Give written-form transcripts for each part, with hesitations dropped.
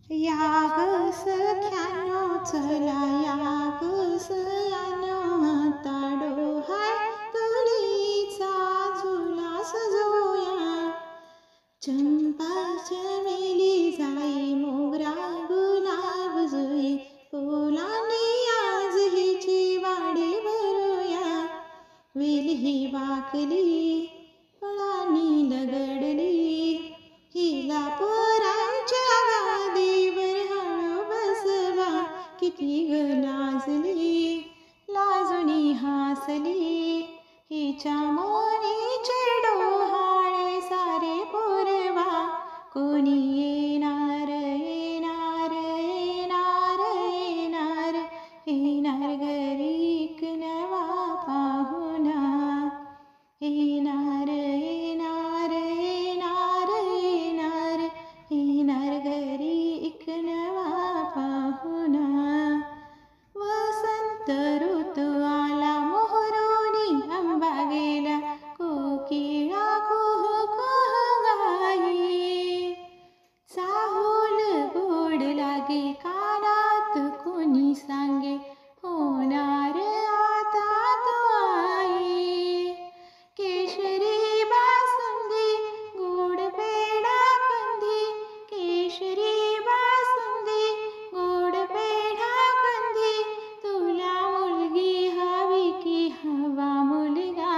या ग सख्यानो चला या ग सयानो आता डोहाळ तुळीचा झुला सजवूया. चंपा चमेली जाई मोगरा गुलाब जुई फुलांनी आज हिची वाडी भरूया. वेली वाकली फळांनी लगडली हिला पोरांच्या गादीवर हळू बसवा. किती ग लाजली लाजुनी हासली हिच्या मोनीचे डोहाळे सारे पोरवा. कोणी येणार येणार येणार येणार येणार घरी एक नवा पाहुणा. येणार येणार येणार येणार येणार घरी एक नवा पाहुणा. वसंत ऋतू आला मोहरोनी आंबा गेला कोकिळा कुहू कुहू गाई. चाहूल गोड लागे कानात कोणी सांगे होणार आता तो आई. केशरी बासुंदी गोड पेढा कंदी केशरी बासुंदी गोड पेढा कंदी. तुला मुलगी हवी की हवा मुलगा.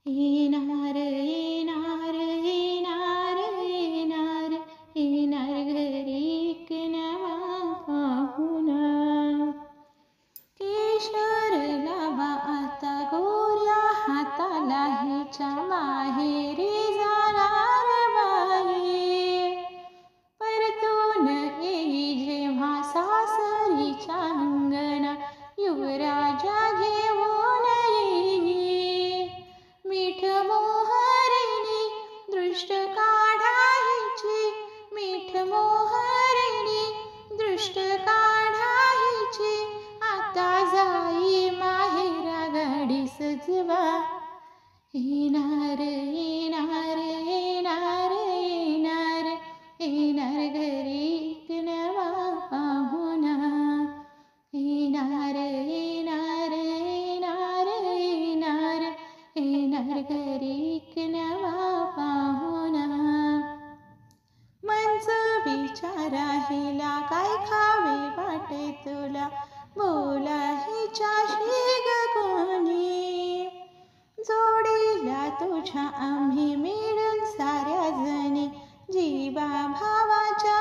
येणार येणार येणार येणार येणार घरी एक नवा पाहुणा. केशर लावा आता गोऱ्या हाताला हिच्या माहेरी जाणार बाई. परतून येई जेव्हा सासरीच्या अंगणा युवराजा घेऊन येई. मीठ मोहरीनी दृष्ट काढा हिची मीठ मोहरीनी दृष्ट काढा हिची. आता जाई माहेरा गाडी सजवा. येणार येणार येणार येणार येणार घरी एक नवा पाहुणा. येणार येणार येणार येणार येणार घरी एक नवा पाहुणा. मंच विचारा हिला काय खावे वाटे तुला बोला हिच्याशी ग कोणी. जोडीला तुझ्या आम्ही मिळून साऱ्या जणी जीवा भावाच्या